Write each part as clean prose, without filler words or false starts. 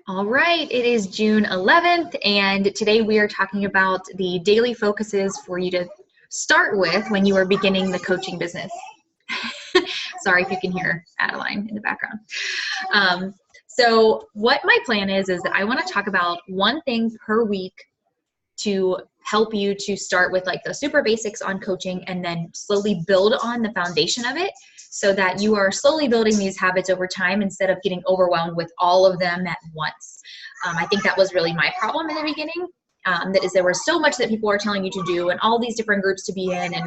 All right, it is June 11th, and today we are talking about the daily focuses for you to start with when you are beginning the coaching business. Sorry if you can hear Adeline in the background. So what my plan is that I want to talk about one thing per week to help you to start with like the super basics on coaching and then slowly build on the foundation of it so that you are slowly building these habits over time instead of getting overwhelmed with all of them at once. I think that was really my problem in the beginning. That is, there was so much that people are telling you to do and all these different groups to be in and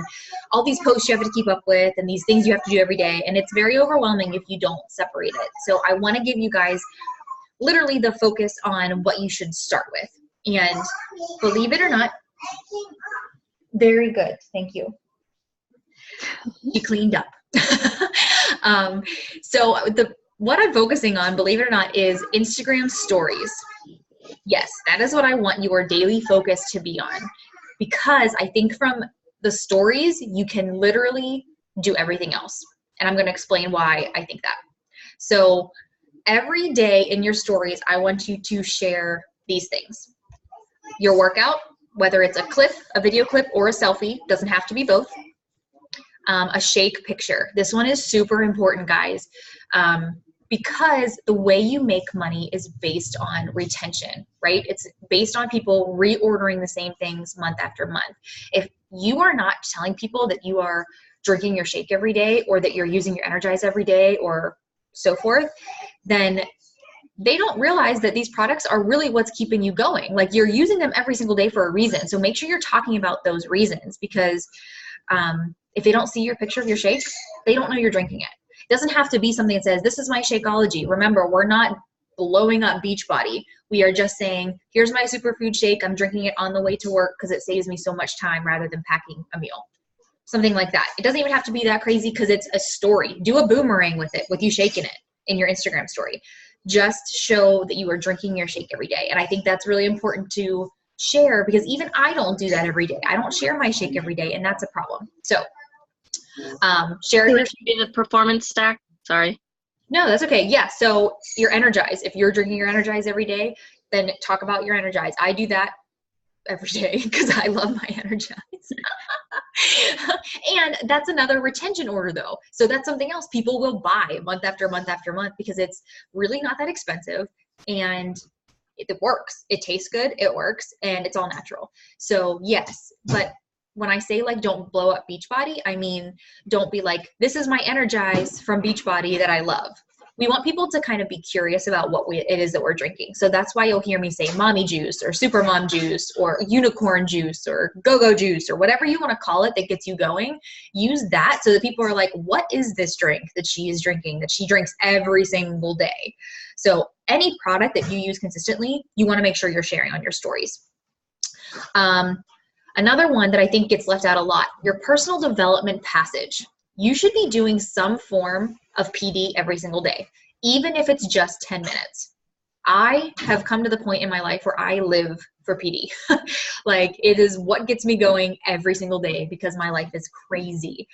all these posts you have to keep up with and these things you have to do every day. And it's very overwhelming if you don't separate it. So I want to give you guys literally the focus on what you should start with. And believe it or not, very good. Thank you. You cleaned up. So what I'm focusing on, believe it or not, is Instagram stories. Yes, that is what I want your daily focus to be on, because I think from the stories, you can literally do everything else. And I'm going to explain why I think that. So every day in your stories, I want you to share these things. Your workout, whether it's a clip, a video clip, or a selfie, doesn't have to be both. A shake picture. This one is super important, guys, because the way you make money is based on retention, right? It's based on people reordering the same things month after month. If you are not telling people that you are drinking your shake every day or that you're using your Energize every day or so forth, then they don't realize that these products are really what's keeping you going. Like, you're using them every single day for a reason. So make sure you're talking about those reasons, because if they don't see your picture of your shake, they don't know you're drinking it. It doesn't have to be something that says, this is my Shakeology. Remember, we're not blowing up Beachbody. We are just saying, here's my superfood shake. I'm drinking it on the way to work because it saves me so much time rather than packing a meal. Something like that. It doesn't even have to be that crazy because it's a story. Do a boomerang with it, with you shaking it in your Instagram story. Just show that you are drinking your shake every day. And I think that's really important to share, because even I don't do that every day. I don't share my shake every day, and that's a problem. So share your the performance stack. Sorry. No, that's okay. Yeah. So your Energize, if you're drinking your Energize every day, then talk about your Energize. I do that every day because I love my Energize. And that's another retention order though. So that's something else people will buy month after month after month because it's really not that expensive and it works. It tastes good, it works, and it's all natural. So yes, but when I say like don't blow up Beachbody, I mean don't be like, this is my Energize from Beachbody that I love. We want people to kind of be curious about what it is that we're drinking. So that's why you'll hear me say mommy juice or super mom juice or unicorn juice or go-go juice or whatever you want to call it that gets you going. Use that so that people are like, what is this drink that she is drinking, that she drinks every single day? So any product that you use consistently, you want to make sure you're sharing on your stories. Another one that I think gets left out a lot, your personal development passage. You should be doing some form of PD every single day, even if it's just 10 minutes. I have come to the point in my life where I live for PD. Like, it is what gets me going every single day because my life is crazy.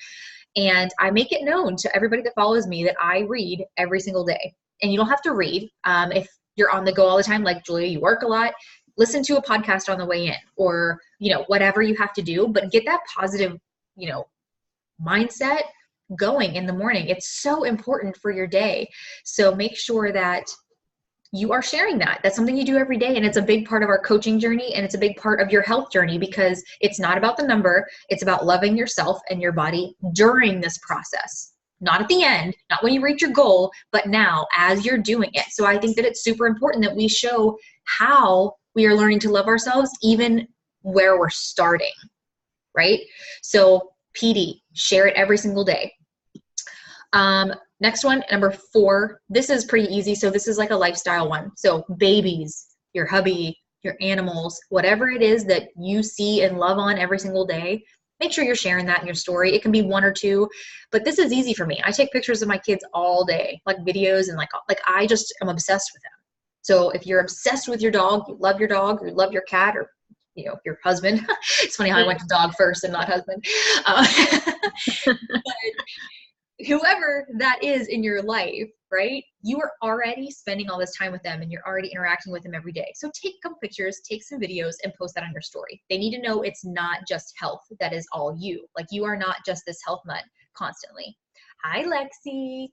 And I make it known to everybody that follows me that I read every single day. And you don't have to read. If you're on the go all the time, like Julia, you work a lot, listen to a podcast on the way in, or, whatever you have to do, but get that positive, mindset going in the morning. It's so important for your day. So make sure that you are sharing that. That's something you do every day. And it's a big part of our coaching journey. And it's a big part of your health journey, because it's not about the number. It's about loving yourself and your body during this process. Not at the end, not when you reach your goal, but now as you're doing it. So I think that it's super important that we show how we are learning to love ourselves, even where we're starting, right? So PD, share it every single day. Next one, number 4, this is pretty easy. So this is like a lifestyle one. So babies, your hubby, your animals, whatever it is that you see and love on every single day, make sure you're sharing that in your story. It can be 1 or 2, but this is easy for me. I take pictures of my kids all day, like videos, and like I just am obsessed with them. So if you're obsessed with your dog, you love your cat, or your husband. It's funny how I went to dog first and not husband. But whoever that is in your life, right? You are already spending all this time with them and you're already interacting with them every day. So take a couple pictures, take some videos, and post that on your story. They need to know it's not just health that is all you. Like, you are not just this health nut constantly. Hi, Lexi.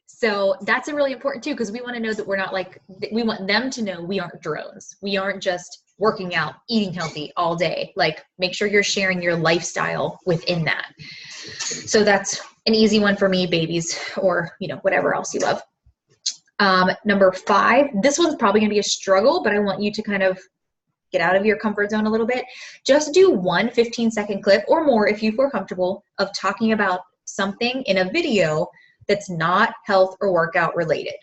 So that's a really important too, because we want to know that we're not like, we want them to know we aren't drones. We aren't just working out, eating healthy all day. Like, make sure you're sharing your lifestyle within that. So that's an easy one for me, babies, or, you know, whatever else you love. Number 5, this one's probably gonna be a struggle, but I want you to kind of get out of your comfort zone a little bit. Just do one 15-second clip or more, if you feel comfortable, of talking about something in a video that's not health or workout related.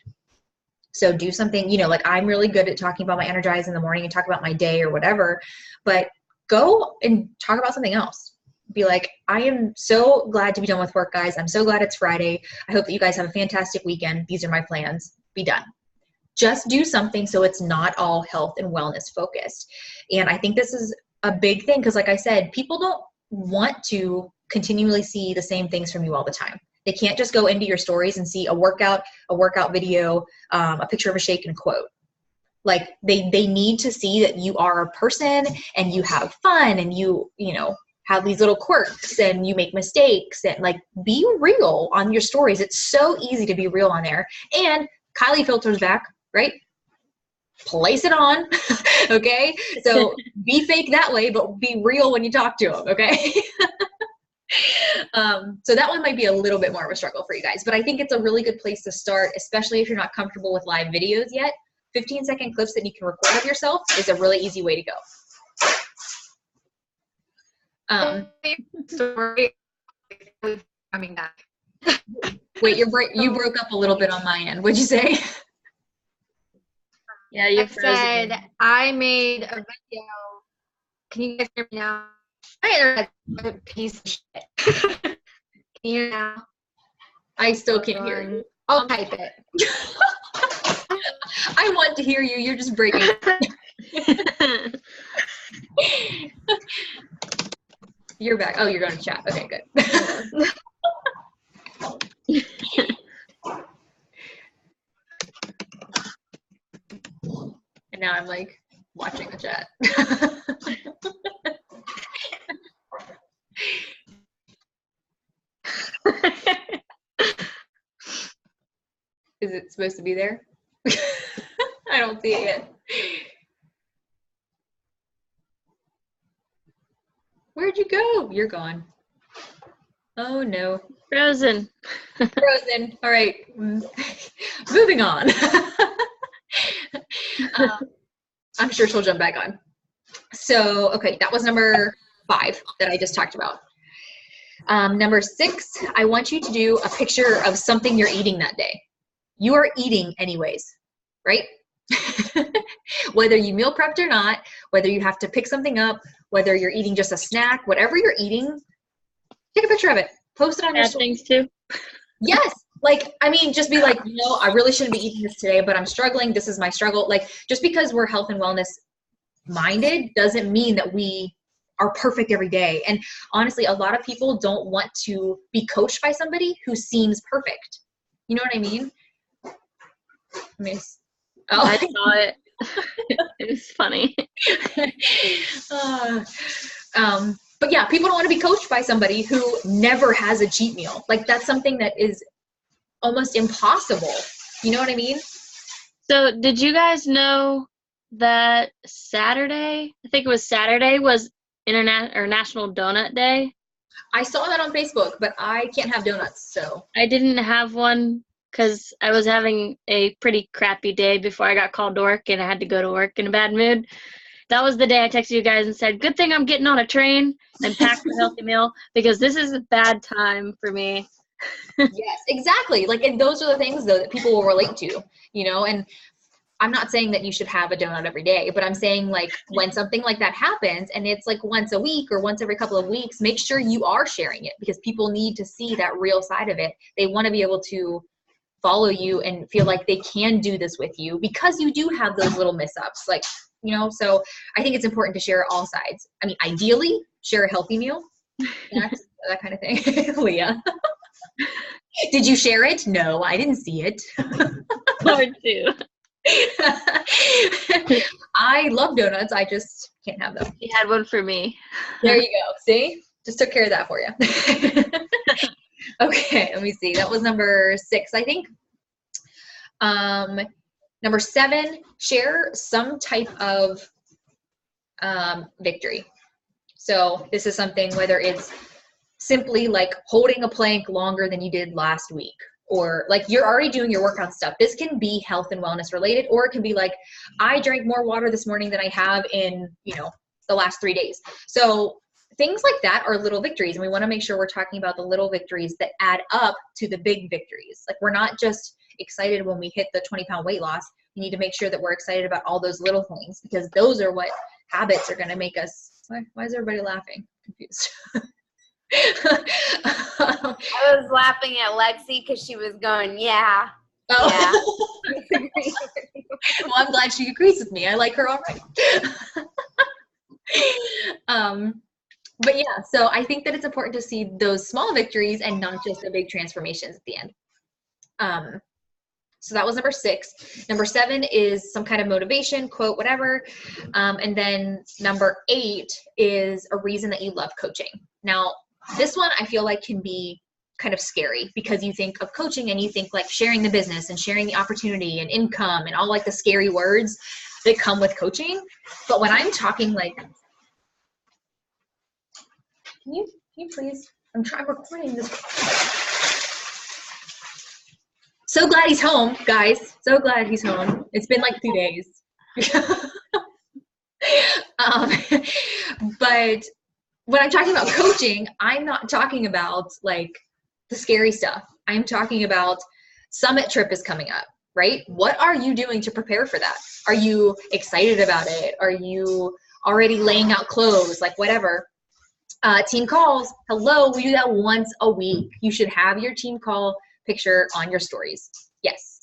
So do something, you know, like I'm really good at talking about my Energize in the morning and talk about my day or whatever, but go and talk about something else. Be like, I am so glad to be done with work, guys. I'm so glad it's Friday. I hope that you guys have a fantastic weekend. These are my plans. Be done. Just do something so it's not all health and wellness focused. And I think this is a big thing because, like I said, people don't want to continually see the same things from you all the time. They can't just go into your stories and see a workout video, a picture of a shake and a quote. Like, they need to see that you are a person and you have fun and you know, have these little quirks and you make mistakes, and like, be real on your stories. It's so easy to be real on there. And Kylie filters back, right? Place it on. Okay. So be fake that way, but be real when you talk to them. Okay. So that one might be a little bit more of a struggle for you guys, but I think it's a really good place to start, especially if you're not comfortable with live videos yet. 15-second clips that you can record of yourself is a really easy way to go. Story coming back. Wait, you broke up a little bit on my end. What'd you say? Yeah, you I said I made a video. Can you guys hear me now? I made a piece of shit. Can you hear now? I still can't hear you. I'll type it. I want to hear you. You're just breaking. You're back. Oh, you're going to chat. Okay, good. And now I'm like watching the chat. Is it supposed to be there? I don't see it yet. Where'd you go? You're gone. Oh no. Frozen. Frozen. All right. Moving on. I'm sure she'll jump back on. So, okay, that was number 5 that I just talked about. Number 6, I want you to do a picture of something you're eating that day. You are eating anyways, right? Whether you meal prepped or not, whether you have to pick something up, whether you're eating just a snack, whatever you're eating, take a picture of it. Post it on your story. Things too. Yes. Like, I mean, just be like, no, I really shouldn't be eating this today, but I'm struggling. This is my struggle. Like, just because we're health and wellness minded doesn't mean that we are perfect every day. And honestly, a lot of people don't want to be coached by somebody who seems perfect. You know what I mean? I saw it. It was funny. But yeah, people don't want to be coached by somebody who never has a cheat meal. Like, that's something that is almost impossible. You know what I mean? So did you guys know that Saturday, I think it was Saturday, was National Donut Day? I saw that on Facebook, but I can't have donuts, so. I didn't have one because I was having a pretty crappy day before I got called to work, and I had to go to work in a bad mood. That was the day I texted you guys and said, good thing I'm getting on a train and packed a healthy meal, because this is a bad time for me. Yes, exactly. Like, and those are the things, though, that people will relate to, you know, and I'm not saying that you should have a donut every day, but I'm saying, like, when something like that happens and it's like once a week or once every couple of weeks, make sure you are sharing it, because people need to see that real side of it. They want to be able to follow you and feel like they can do this with you because you do have those little mess-ups, like, you know. So I think it's important to share all sides. I mean, ideally, share a healthy meal. That's that kind of thing. Leah. Did you share it? No, I didn't see it. Or two. I love donuts. I just can't have them. He had one for me. There you go. See? Just took care of that for you. Okay, let me see. That was number 6, I think. Number 7, share some type of victory. So this is something, whether it's simply like holding a plank longer than you did last week, or like you're already doing your workout stuff. This can be health and wellness related, or it can be like, I drank more water this morning than I have in, the last 3 days. So things like that are little victories. And we want to make sure we're talking about the little victories that add up to the big victories. Like, we're not just excited when we hit the 20-pound weight loss. We need to make sure that we're excited about all those little things, because those are what habits are going to make us. Why is everybody laughing? Confused. I was laughing at Lexi because she was going, yeah. Oh. Yeah. Well, I'm glad she agrees with me. I like her already. But yeah, so I think that it's important to see those small victories and not just the big transformations at the end. So that was number 6. Number 7 is some kind of motivation, quote, whatever. And then number 8 is a reason that you love coaching. Now, this one I feel like can be kind of scary, because you think of coaching and you think like sharing the business and sharing the opportunity and income and all like the scary words that come with coaching. But when I'm talking like, can you please, I'm recording this. So glad he's home, guys. So glad he's home. It's been like 2 days. But when I'm talking about coaching, I'm not talking about like the scary stuff. I'm talking about summit trip is coming up, right? What are you doing to prepare for that? Are you excited about it? Are you already laying out clothes? Like, whatever. Team calls. Hello, we do that once a week. You should have your team call picture on your stories. Yes.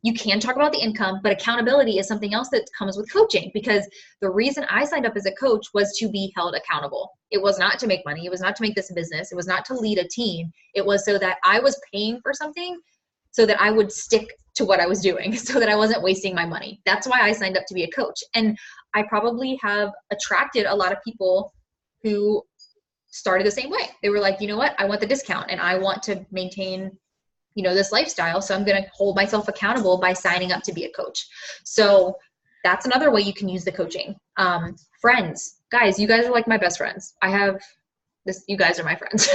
You can talk about the income, but accountability is something else that comes with coaching, because the reason I signed up as a coach was to be held accountable. It was not to make money. It was not to make this a business. It was not to lead a team. It was so that I was paying for something so that I would stick to what I was doing, so that I wasn't wasting my money. That's why I signed up to be a coach. And I probably have attracted a lot of people who started the same way. They were like, you know what? I want the discount and I want to maintain this lifestyle. So I'm going to hold myself accountable by signing up to be a coach. So that's another way you can use the coaching. Friends, guys, you guys are like my best friends. You guys are my friends.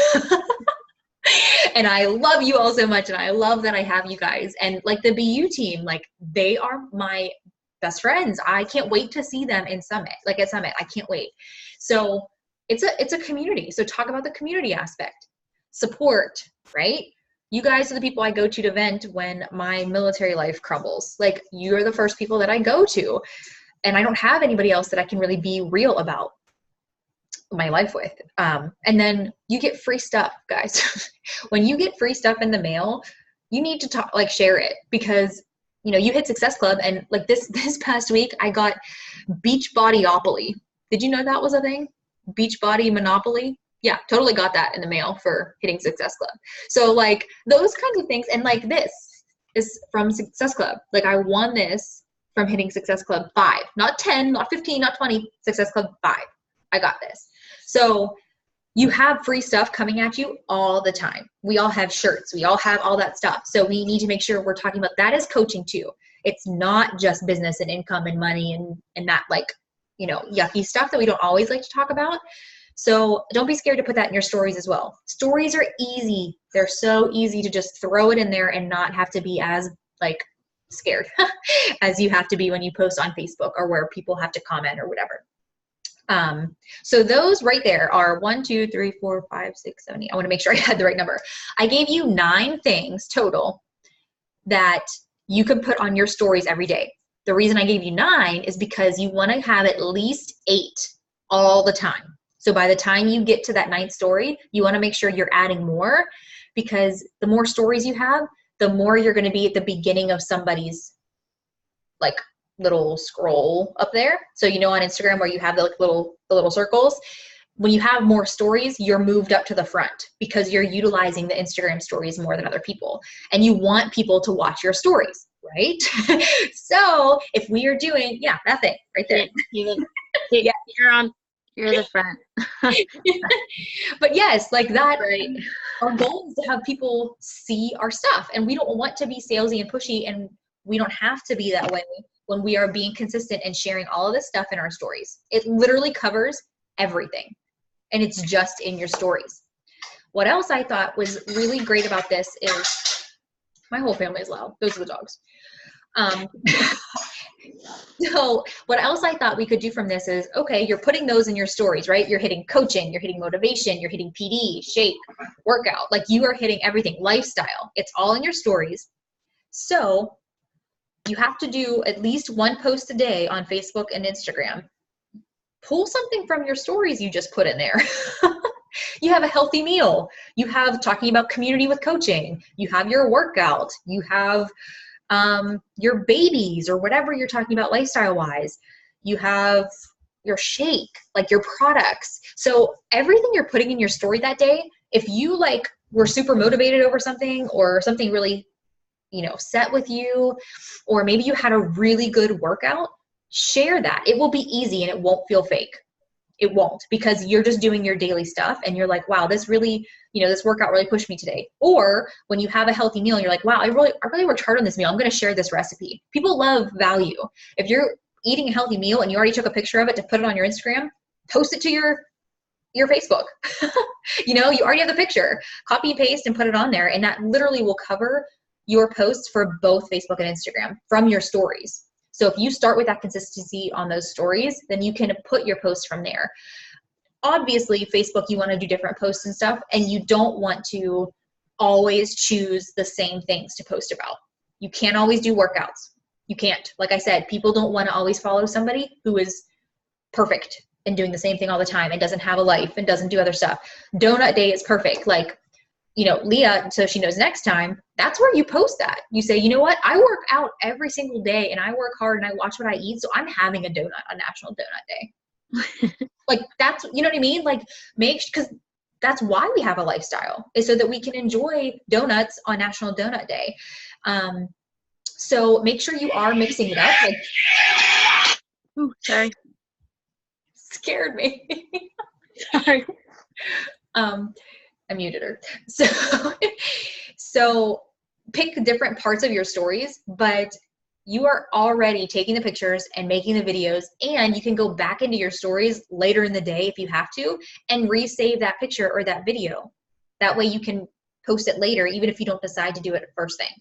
And I love you all so much. And I love that I have you guys. And like the BU team, like they are my best friends. I can't wait to see them in Summit, like at Summit. I can't wait. So it's a community. So talk about the community aspect. Support, right? You guys are the people I go to vent when my military life crumbles. Like, you're the first people that I go to, and I don't have anybody else that I can really be real about my life with. And then you get free stuff, guys. When you get free stuff in the mail, you need to share it, because you hit Success Club, and like this past week I got Beachbodyopoly. Did you know that was a thing? Beachbody Monopoly. Yeah, totally got that in the mail for hitting Success Club. So like those kinds of things. And like this is from Success Club. Like, I won this from hitting Success Club 5, not 10, not 15, not 20, Success Club 5. I got this. So you have free stuff coming at you all the time. We all have shirts. We all have all that stuff. So we need to make sure we're talking about that as coaching too. It's not just business and income and money and that like, yucky stuff that we don't always like to talk about. So don't be scared to put that in your stories as well. Stories are easy. They're so easy to just throw it in there and not have to be as like scared as you have to be when you post on Facebook or where people have to comment or whatever. So those right there are 1, 2, 3, 4, 5, 6, 7, 8. I want to make sure I had the right number. I gave you 9 things total that you could put on your stories every day. The reason I gave you 9 is because you want to have at least 8 all the time. So by the time you get to that 9th story, you want to make sure you're adding more, because the more stories you have, the more you're going to be at the beginning of somebody's like little scroll up there. So on Instagram where you have the little circles, when you have more stories, you're moved up to the front because you're utilizing the Instagram stories more than other people. And you want people to watch your stories, right? So if we are doing, yeah, that thing right there. Yeah, you're the front. But yes, like that, Right. our goal is to have people see our stuff, and we don't want to be salesy and pushy, and we don't have to be that way when we are being consistent and sharing all of this stuff in our stories. It literally covers everything, and it's just in your stories. What else I thought was really great about this is, my whole family is loud. Those are the dogs. So what else I thought we could do from this is, okay, you're putting those in your stories, right? You're hitting coaching, you're hitting motivation, you're hitting PD, shape, workout. Like you are hitting everything, lifestyle. It's all in your stories. So you have to do at least one post a day on Facebook and Instagram. Pull something from your stories you just put in there. You have a healthy meal. You have talking about community with coaching. You have your workout. You have your babies or whatever you're talking about lifestyle wise. You have your shake, like your products. So everything you're putting in your story that day, if you like were super motivated over something or something really, set with you, or maybe you had a really good workout, share that. It will be easy and it won't feel fake. It won't, because you're just doing your daily stuff and you're like, wow, this really, this workout really pushed me today. Or when you have a healthy meal and you're like, wow, I really worked hard on this meal. I'm going to share this recipe. People love value. If you're eating a healthy meal and you already took a picture of it to put it on your Instagram, post it to your Facebook. You already have the picture, copy and paste and put it on there. And that literally will cover your posts for both Facebook and Instagram from your stories. So if you start with that consistency on those stories, then you can put your posts from there. Obviously, Facebook, you want to do different posts and stuff, and you don't want to always choose the same things to post about. You can't always do workouts. You can't. Like I said, people don't want to always follow somebody who is perfect and doing the same thing all the time and doesn't have a life and doesn't do other stuff. Donut day is perfect. Like, Leah, so she knows next time, that's where you post that. You say, you know what? I work out every single day and I work hard and I watch what I eat. So I'm having a donut on National Donut Day. Like that's, you know what I mean? Like because that's why we have a lifestyle, is so that we can enjoy donuts on National Donut Day. So make sure you are mixing it up. Like, Ooh, sorry. Scared me. Sorry. I muted her. So pick different parts of your stories, but you are already taking the pictures and making the videos, and you can go back into your stories later in the day if you have to and resave that picture or that video. That way you can post it later, even if you don't decide to do it first thing.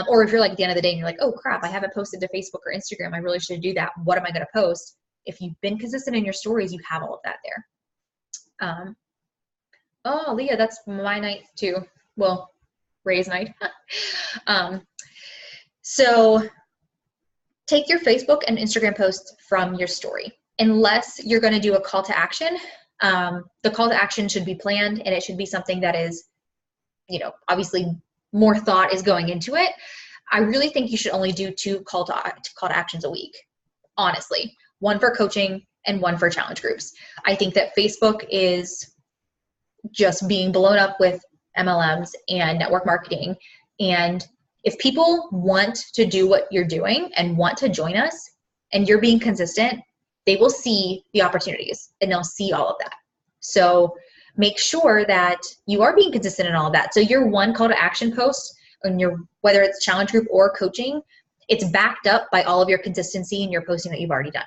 Or if you're like at the end of the day and you're like, oh crap, I haven't posted to Facebook or Instagram. I really should do that. What am I going to post? If you've been consistent in your stories, you have all of that there. Oh, Leah, that's my night too. Well, Ray's night. So take your Facebook and Instagram posts from your story. Unless you're going to do a call to action, the call to action should be planned, and it should be something that is, obviously more thought is going into it. I really think you should only do 2 call to actions a week, honestly. One for coaching and one for challenge groups. I think that Facebook is just being blown up with MLMs and network marketing. And if people want to do what you're doing and want to join us and you're being consistent, they will see the opportunities and they'll see all of that. So make sure that you are being consistent in all of that. So your one call to action post on your, whether it's challenge group or coaching, it's backed up by all of your consistency and your posting that you've already done.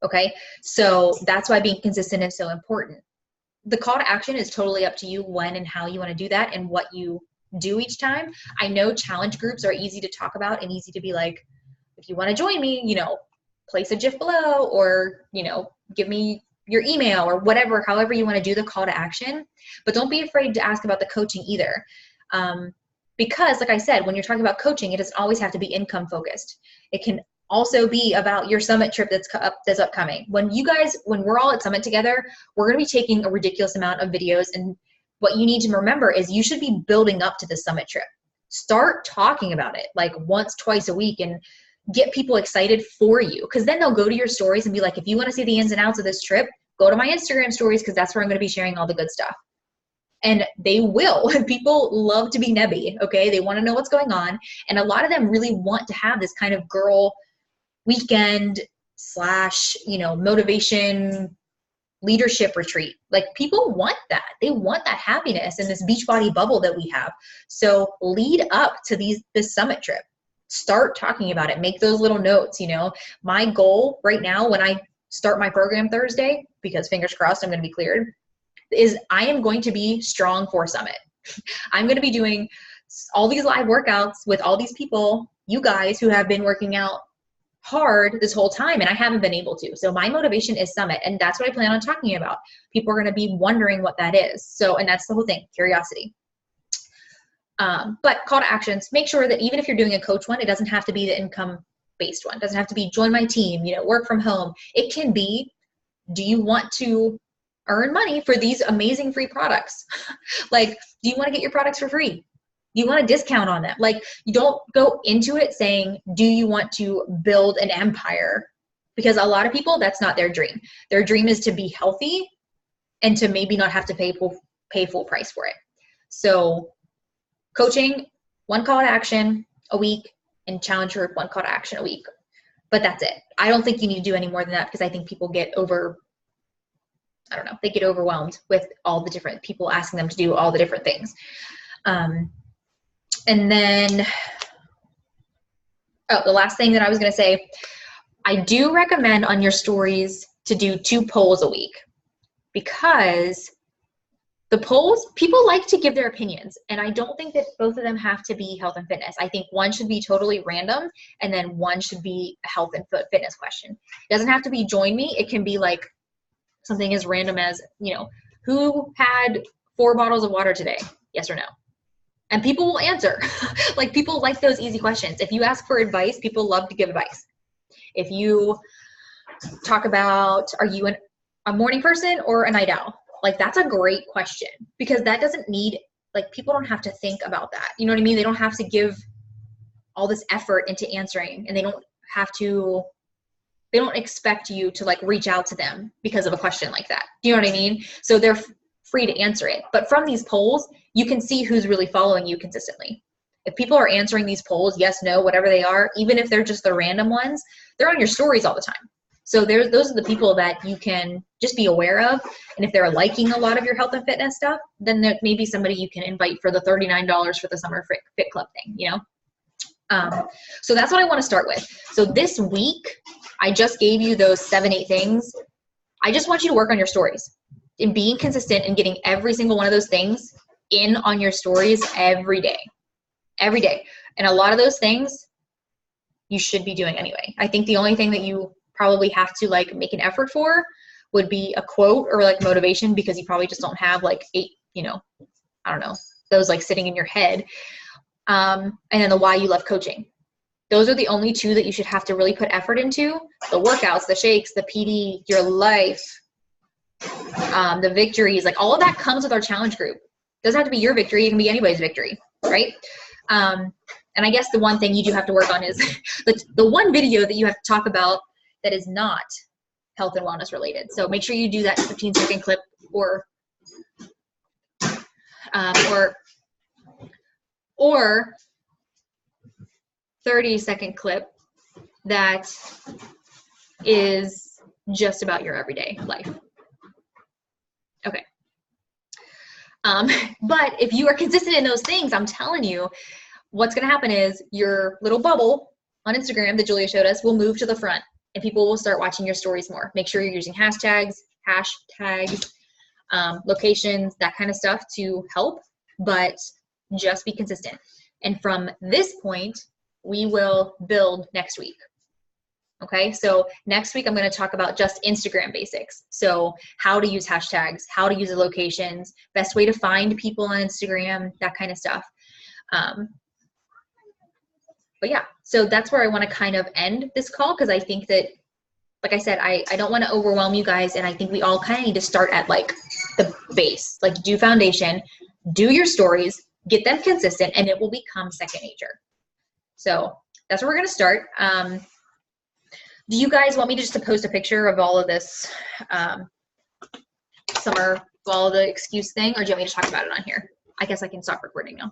Okay. So that's why being consistent is so important. The call to action is totally up to you when and how you want to do that and what you do each time. I know challenge groups are easy to talk about and easy to be like, if you want to join me, place a GIF below or, give me your email or whatever, however you want to do the call to action. But don't be afraid to ask about the coaching either. Because like I said, when you're talking about coaching, it doesn't always have to be income focused. It can also be about your summit trip that's upcoming. When we're all at summit together, we're going to be taking a ridiculous amount of videos. And what you need to remember is you should be building up to the summit trip. Start talking about it like once, twice a week and get people excited for you. Because then they'll go to your stories and be like, if you want to see the ins and outs of this trip, go to my Instagram stories because that's where I'm going to be sharing all the good stuff. And they will. People love to be nebby, okay? They want to know what's going on. And a lot of them really want to have this kind of girl weekend / motivation leadership retreat. Like, people want that. They want that happiness and this Beachbody bubble that we have. So lead up to this summit trip. Start talking about it. Make those little notes. My goal right now when I start my program Thursday, because fingers crossed I'm going to be cleared, is I am going to be strong for summit. I'm going to be doing all these live workouts with all these people, you guys who have been working out hard this whole time, and I haven't been able to. So my motivation is summit, and that's what I plan on talking about. People are going to be wondering what that is. So, and that's the whole thing, curiosity. But call to actions, make sure that even if you're doing a coach one, it doesn't have to be the income-based one. It doesn't have to be join my team, work from home. It can be, do you want to earn money for these amazing free products? Like, do you want to get your products for free? Do you want a discount on them? Like, you don't go into it saying, do you want to build an empire? Because a lot of people, that's not their dream. Their dream is to be healthy and to maybe not have to pay full price for it. So coaching, one call to action a week, and challenge group, one call to action a week. But that's it. I don't think you need to do any more than that, because I think people get they get overwhelmed with all the different people asking them to do all the different things. And then, the last thing that I was going to say, I do recommend on your stories to do 2 polls a week, because the polls, people like to give their opinions, and I don't think that both of them have to be health and fitness. I think one should be totally random, and then one should be a health and fitness question. It doesn't have to be join me. It can be like something as random as, who had 4 bottles of water today? Yes or no? And people will answer. Like, people like those easy questions. If you ask for advice, people love to give advice. If you talk about, are you a morning person or a night owl? Like, that's a great question, because that doesn't need, like, people don't have to think about that. You know what I mean? They don't have to give all this effort into answering, and they don't expect you to like reach out to them because of a question like that. Do you know what I mean? So they're free to answer it. But from these polls, you can see who's really following you consistently. If people are answering these polls, yes, no, whatever they are, even if they're just the random ones, they're on your stories all the time. So those are the people that you can just be aware of. And if they're liking a lot of your health and fitness stuff, then there may be somebody you can invite for the $39 for the summer fit club thing, So that's what I want to start with. So this week, I just gave you those 7-8 things. I just want you to work on your stories and being consistent and getting every single one of those things in on your stories every day. And a lot of those things you should be doing anyway. I think the only thing that you probably have to like make an effort for would be a quote or like motivation, because you probably just don't have like 8, those like sitting in your head. And then the why you love coaching. Those are the only 2 that you should have to really put effort into. The workouts, the shakes, the PD, your life, the victories, like all of that comes with our challenge group. It doesn't have to be your victory. It can be anybody's victory, right? And I guess the one thing you do have to work on is the one video that you have to talk about that is not health and wellness related. So make sure you do that 15-second clip or 30-second clip that is just about your everyday life. Okay. But if you are consistent in those things, I'm telling you, what's going to happen is your little bubble on Instagram that Julia showed us will move to the front, and people will start watching your stories more. Make sure you're using hashtags, locations, that kind of stuff to help, but just be consistent. And from this point, we will build next week. Okay, so next week I'm going to talk about just Instagram basics. So how to use hashtags, how to use the locations, best way to find people on Instagram, that kind of stuff. But yeah, so that's where I want to kind of end this call, because I think that, like I said, I don't want to overwhelm you guys, and I think we all kind of need to start at like the base, like do foundation, do your stories, get them consistent, and it will become second nature. So that's where we're going to start. Do you guys want me just to post a picture of all of this summer, all the excuse thing, or do you want me to talk about it on here? I guess I can stop recording now.